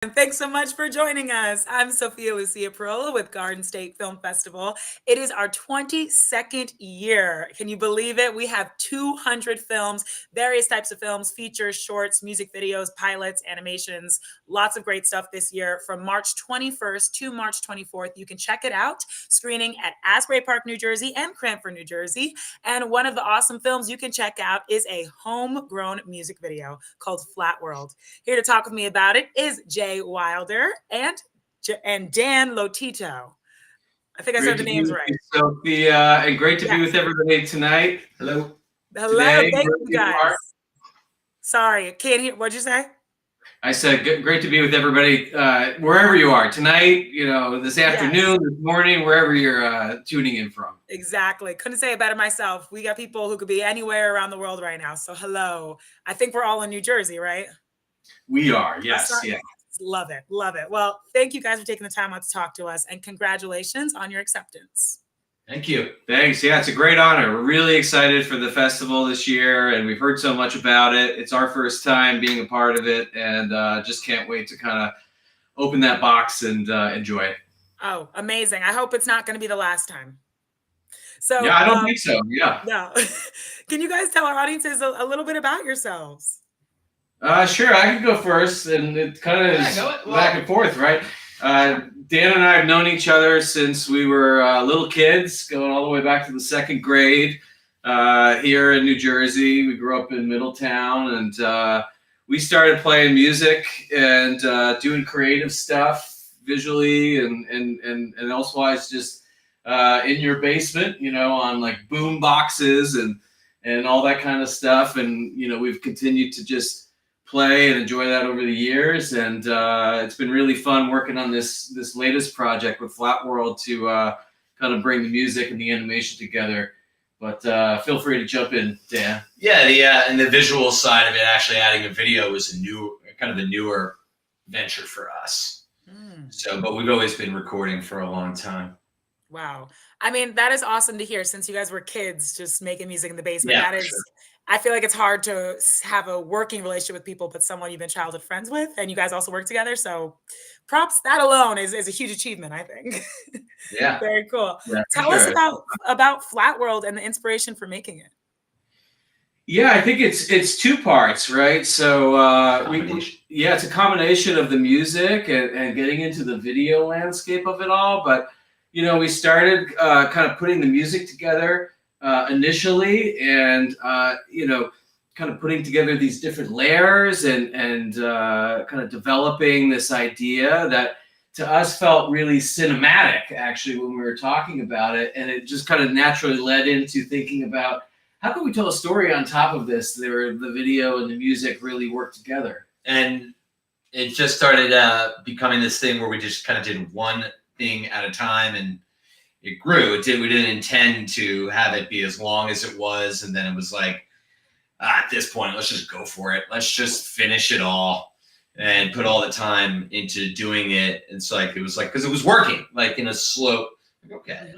And thanks so much for joining us. I'm Sophia Lucia Perola with Garden State Film Festival. It is our 22nd year. Can you believe it? We have 200 films, various types of films, features, shorts, music videos, pilots, animations, lots of great stuff this year from March 21st to March 24th. You can check it out, screening at Asbury Park, New Jersey and Cranford, New Jersey. And one of the awesome films you can check out is a homegrown music video called Flatworld. Here to talk with me about it is Jay Wilder and Dan Lotito. I think I said the names right. Great to be with you, Sophia, and great to be with everybody tonight. Hello. Hello, Today, thank you guys. Sorry, can't hear. What'd you say? I said great to be with everybody wherever you are tonight. This afternoon, this morning, wherever you're tuning in from. Exactly. Couldn't say it better myself. We got people who could be anywhere around the world right now. So hello. I think we're all in New Jersey, right? We are. Yes. Yeah. Love it. Love it. Well, thank you guys for taking the time out to talk to us, and congratulations on your acceptance. Thank you. Thanks. Yeah, it's a great honor. We're really excited for the festival this year, and we've heard so much about it. It's our first time being a part of it, and just can't wait to kind of open that box and enjoy it. Oh, amazing. I hope it's not going to be the last time. So yeah, I don't think so. Yeah. No. Can you guys tell our audiences a little bit about yourselves? Sure, I can go first, and it kind of is back and forth, right? Dan and I have known each other since we were little kids, going all the way back to the second grade here in New Jersey. We grew up in Middletown, and we started playing music and doing creative stuff visually and elsewise, just in your basement, on like boom boxes and all that kind of stuff. And we've continued to just play and enjoy that over the years, and it's been really fun working on this latest project with Flatworld to kind of bring the music and the animation together. But feel free to jump in, Dan. Yeah, and the visual side of it, actually adding a video was a newer venture for us. So, but we've always been recording for a long time. Wow. I mean, that is awesome to hear, since you guys were kids just making music in the basement. Yeah, that is, sure. I feel like it's hard to have a working relationship with people, but someone you've been childhood friends with, and you guys also work together. So props, that alone is a huge achievement, I think. Yeah. Very cool. Yeah, Tell us about Flatworld and the inspiration for making it. Yeah, I think it's two parts, right? So it's a combination of the music and getting into the video landscape of it all. But we started kind of putting the music together initially, and kind of putting together these different layers and kind of developing this idea that to us felt really cinematic, actually, when we were talking about it. And it just kind of naturally led into thinking about, how can we tell a story on top of this where the video and the music really work together? And it just started becoming this thing where we just kind of did one thing at a time, and it grew. We didn't intend to have it be as long as it was, and then it was like, at this point, let's just go for it. Let's just finish it all and put all the time into doing it. And so it was like, because it was working, like in a slow, okay,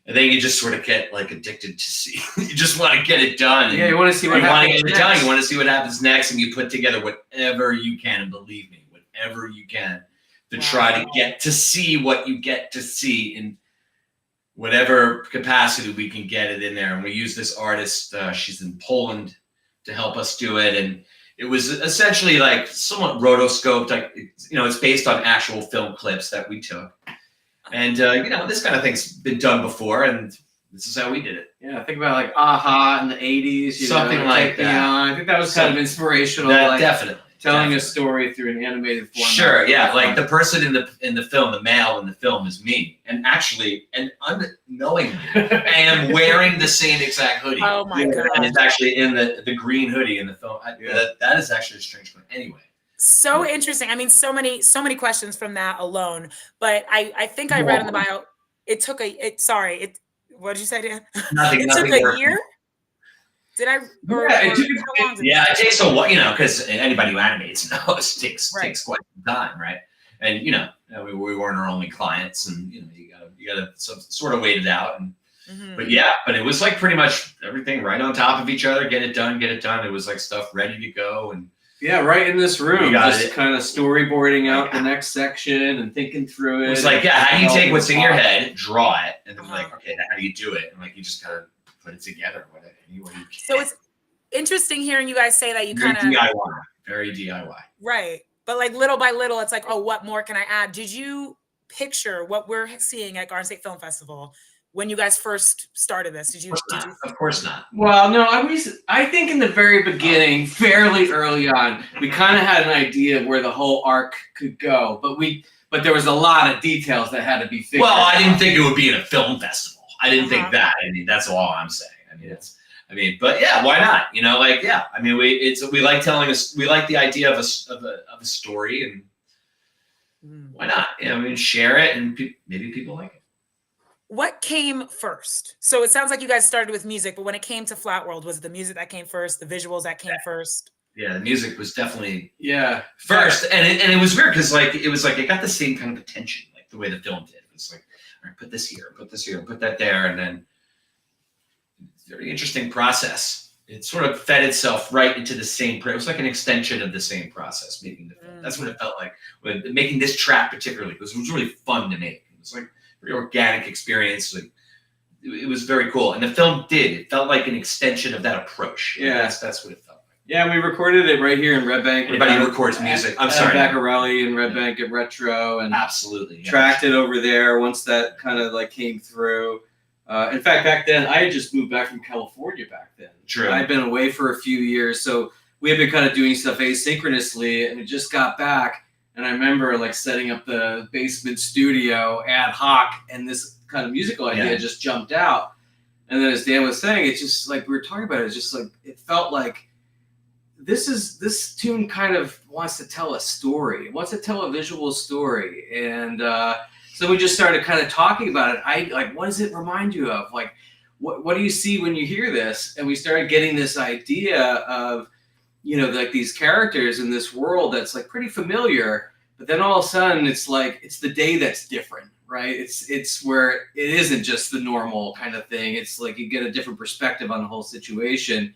and then you just sort of get addicted to see. You just want to get it done. Yeah, you want to see what happens next. You want to see what happens next, and you put together whatever you can, and believe me, whatever you can to try to get to see what you get to see in whatever capacity we can get it in there. And we use this artist, she's in Poland, to help us do it. And it was essentially somewhat rotoscoped, it's based on actual film clips that we took. And, this kind of thing's been done before, and this is how we did it. Yeah, think about Aha in the 80s. Something like that. I think that was kind of inspurational. Definitely. Telling a story through an animated format. Sure, yeah. The person in the film, the male in the film, is me. And actually, and unknowingly, I am wearing the same exact hoodie. Oh my God. And it's actually in the green hoodie in the film. That is actually a strange one. Anyway. So interesting. I mean, so many questions from that alone. But I think I read in the bio, it took what did you say, Dan? Nothing. It took a year? Did I? It takes a while, because anybody who animates knows it takes quite some time, right? And we weren't our only clients, and you gotta sort of wait it out. And but it was pretty much everything right on top of each other. Get it done. It was stuff ready to go, and Yeah, right in this room, just it. kind of storyboarding out the next section and thinking through it. It's like, yeah, how do you take what's in your head, draw it, and then like, okay, now how do you do it? And like, you just kind of put it together with it any way you can. So it's interesting hearing you guys say that you kind of DIY, very DIY. Right. But like little by little, it's like, oh, what more can I add? Did you picture what we're seeing at Garden State Film Festival when you guys first started this? Did you? Of course not. Well, no, I think in the very beginning, fairly early on, we kind of had an idea of where the whole arc could go, but there was a lot of details that had to be figured out. Well, I didn't think it would be in a film festival. I didn't think that. I mean, that's all I'm saying. But yeah, why not? You know, like, yeah. I mean, we like telling us. We like the idea of a story, and why not? You know, I mean, share it, and maybe people like it. What came first? So it sounds like you guys started with music, but when it came to Flatworld, was it the music that came first, the visuals that came first? Yeah, the music was definitely first, and it was weird because it got the same kind of attention, like the way the film did. It was like, all right, put this here, put that there, and then it's a very interesting process. It sort of fed itself right into the same. It was like an extension of the same process, making the film. That's what it felt like when making this track particularly. Because it was really fun to make. It was like a very organic experience. Like it was very cool, and the film did. It felt like an extension of that approach. Yeah, that's what it felt. Yeah, we recorded it right here in Red Bank. Anybody who records music, I'm sorry, Baccarelli in Red Bank at Retro, and absolutely tracked it over there once that kind of like came through. In fact, back then I had just moved back from California. Back then, true, I'd been away for a few years, so we had been kind of doing stuff asynchronously, and we just got back. And I remember like setting up the basement studio ad hoc, and this kind of musical idea just jumped out. And then, as Dan was saying, it's just like we were talking about it. It's just like it felt like. This tune kind of wants to tell a story. It wants to tell a visual story, and so we just started kind of talking about it. What does it remind you of? Like, what do you see when you hear this? And we started getting this idea of, you know, like these characters in this world that's like pretty familiar, but then all of a sudden it's like it's the day that's different, right? It's where it isn't just the normal kind of thing. It's like you get a different perspective on the whole situation.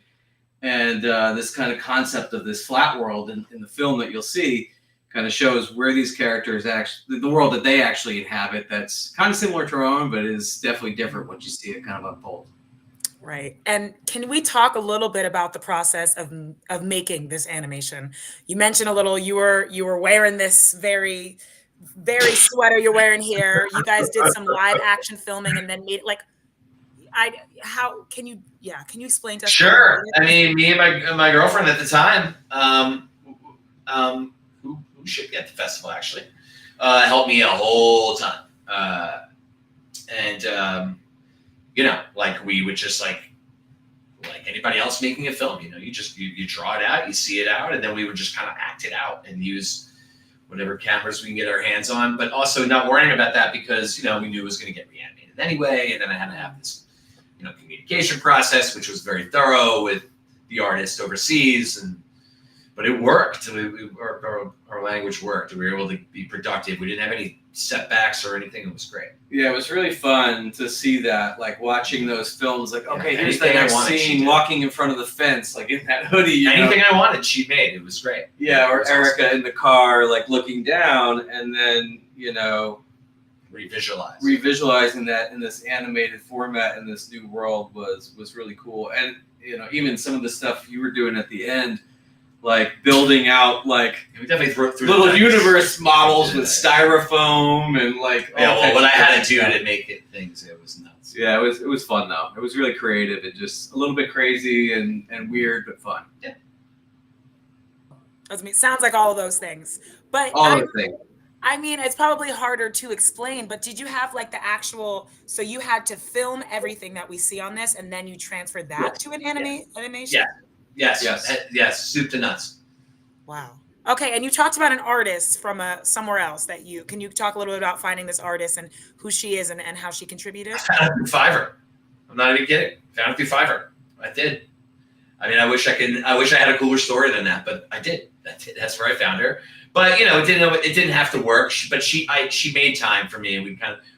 And this kind of concept of this flat world in the film that you'll see kind of shows where these characters actually, the world that they actually inhabit, that's kind of similar to our own, but is definitely different once you see it kind of unfold. Right. And can we talk a little bit about the process of making this animation? You mentioned a little, you were wearing this very, very sweater you're wearing here. You guys did some live action filming and then made like, can you explain to us? Sure. I mean, me and my girlfriend at the time, who should be at the festival actually, helped me a whole ton. You know, like we would just like anybody else making a film, you know, you draw it out, you see it out, and then we would just kind of act it out and use whatever cameras we can get our hands on, but also not worrying about that because, you know, we knew it was going to get reanimated anyway, and then I had to have this, you know, communication process, which was very thorough with the artist overseas, but it worked. Our language worked. We were able to be productive. We didn't have any setbacks or anything. It was great. Yeah, it was really fun to see that, like watching those films, like, okay, here's the anything next I wanted, scene, walking in front of the fence, like in that hoodie. You Anything know? I wanted, she made. It was great. Yeah, or Erica in the car, like looking down, and then, you know, revisualizing that in this animated format in this new world was really cool. And, you know, even some of the stuff you were doing at the end, like building out like we definitely through little universe models with styrofoam and like what I had to do to make it things, it was nuts. Yeah, it was fun though. It was really creative and just a little bit crazy and weird but fun. Yeah. Sounds like all of those things. But all those things. I mean, it's probably harder to explain, but did you have like the actual, so you had to film everything that we see on this and then you transferred that to an animation? Yes, soup to nuts. Wow. Okay, and you talked about an artist from somewhere else can you talk a little bit about finding this artist and who she is and how she contributed? I found it through Fiverr. I'm not even kidding. Found it through Fiverr. I did. I mean, I wish I had a cooler story than that, but I did. That's where I found her. But, you know, it didn't have to work. But she made time for me, and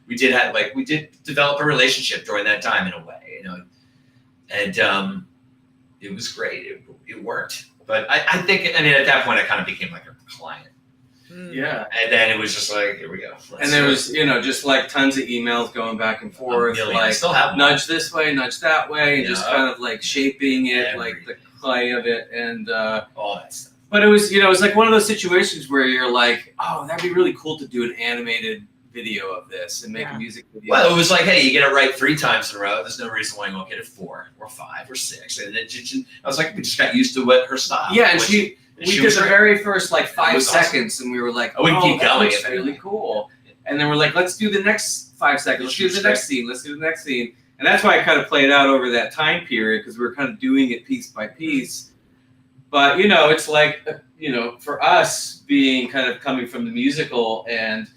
we did develop a relationship during that time in a way, you know, and it was great. It worked. But I think, I mean, at that point, I kind of became like a client. Yeah. And then it was just like, here we go. And there was, just like tons of emails going back and forth, like still have nudge this way, nudge that way, and just Yeah. kind of like shaping it, like the clay of it, and all that stuff. but it was, it was like one of those situations where you're like, oh, that'd be really cool to do an animated video of this and make a music video. Well, it was like, hey, you get it right 3 times in a row. There's no reason why you won't get it 4 or 5 or 6. And I was like, we just got used to what her style. Yeah, and we did the very first like 5 seconds, awesome. and we were like, we can keep going. It's really cool. And then we're like, let's do the next 5 seconds. Let's do the next scene. Let's do the next scene. And that's why I kind of played out over that time period, because we were kind of doing it piece by piece. But it's like, for us being kind of coming from the musical, and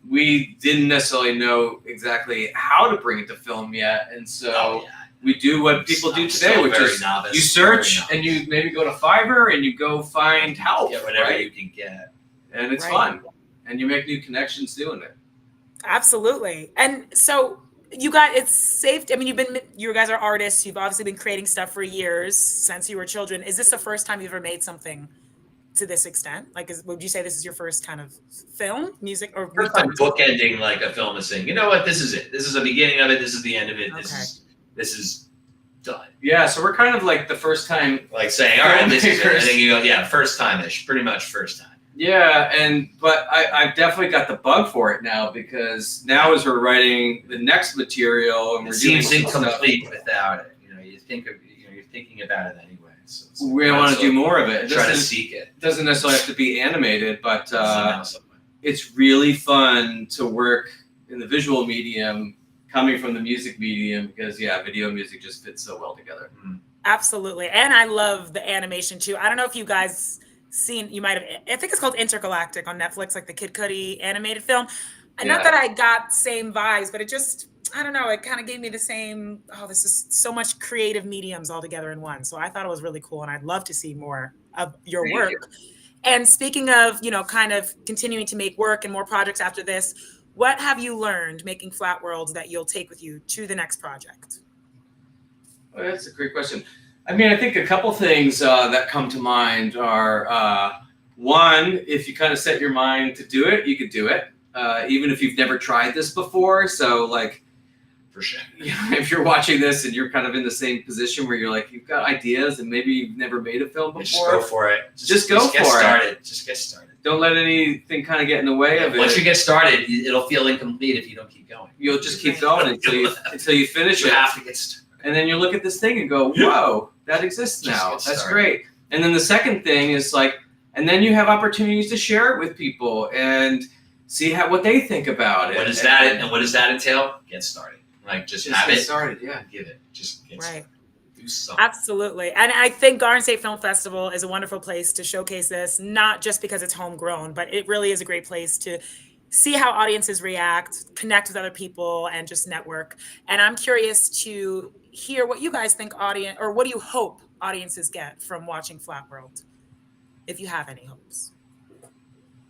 we didn't necessarily know exactly how to bring it to film yet, and so we do what people do today, which is you search and you maybe go to Fiverr and you go find help, get whatever you can get, and it's fun, and you make new connections doing it. Absolutely. And so it's safe. I mean, you guys are artists. You've obviously been creating stuff for years since you were children. Is this the first time you've ever made something to this extent? Like, would you say this is your first kind of film, music, or first time bookending like a film is saying, you know what, this is it. This is the beginning of it. This is the end of it. This is done. Yeah, so we're kind of like the first time, like saying, all right, this is it. And then you go, first time-ish, pretty much first time. Yeah, but I've definitely got the bug for it now, because now as we're writing the next material, and it seems incomplete without it. You think of, you're thinking about it anyway. So we want to do more of it. Try to seek it. It doesn't necessarily have to be animated, but it's really fun to work in the visual medium coming from the music medium, because video music just fits so well together. Absolutely. And I love the animation too. I don't know if you guys seen, you might have, I think it's called Intergalactic on Netflix, like the Kid Cudi animated film. And not that I got same vibes, but it just, I don't know, it kind of gave me the same, this is so much creative mediums all together in one. So I thought it was really cool, and I'd love to see more of your work. And speaking of, kind of continuing to make work and more projects after this, what have you learned making Flatworld that you'll take with you to the next project? Well, that's a great question. I mean, I think a couple things that come to mind are, one, if you kind of set your mind to do it, you could do it, even if you've never tried this before. So, like, for sure, if you're watching this and you're kind of in the same position where you're like, you've got ideas and maybe you've never made a film before, just go for it. Just go for it. Just get started. Don't let anything kind of get in the way of it. Once you get started, it'll feel incomplete if you don't keep going. You'll just keep going until you finish it. You have to get started. And then you look at this thing and go, whoa, that exists now. That's great. And then the second thing is like, and then you have opportunities to share it with people and see what they think about it. What does that entail? Get started. Like just have get it. started. Yeah. Give it. Just get started. Do something. Absolutely. And I think Garden State Film Festival is a wonderful place to showcase this, not just because it's homegrown, but it really is a great place to see how audiences react, connect with other people, and just network. And I'm curious to hear what you guys think or what do you hope audiences get from watching Flatworld, if you have any hopes?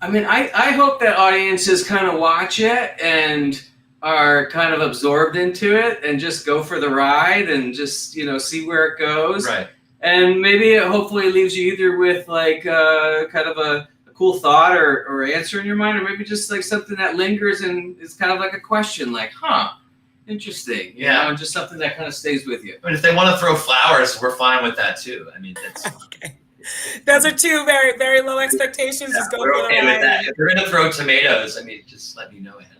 I mean, I hope that audiences kind of watch it and are kind of absorbed into it and just go for the ride and just, see where it goes. Right. And maybe it hopefully leaves you either with like kind of a cool thought or answer in your mind, or maybe just like something that lingers and is kind of like a question, like, interesting. And just something that kind of stays with you. But if they want to throw flowers, we're fine with that too. I mean, that's okay. Those are two very, very low expectations. Just go for the okay ride. with that. If you're gonna throw tomatoes, I mean, just let me know ahead.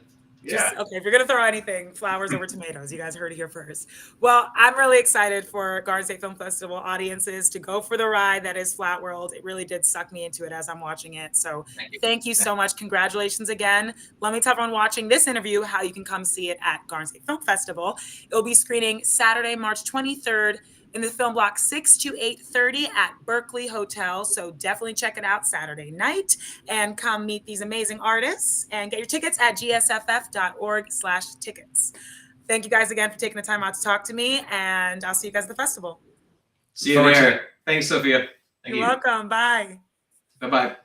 Okay, if you're gonna throw anything, flowers over tomatoes. You guys heard it here first. Well, I'm really excited for Garden State Film Festival audiences to go for the ride that is Flatworld. It really did suck me into it as I'm watching it. So thank you so much. Congratulations again. Let me tell everyone watching this interview how you can come see it at Garden State Film Festival. It'll be screening Saturday, March 23rd in the film block 6 to 8:30 at Berkeley Hotel. So definitely check it out Saturday night and come meet these amazing artists and get your tickets at gsff.org/tickets. Thank you guys again for taking the time out to talk to me, and I'll see you guys at the festival. See you there. Thanks, Sophia. You're welcome. Bye. Bye-bye.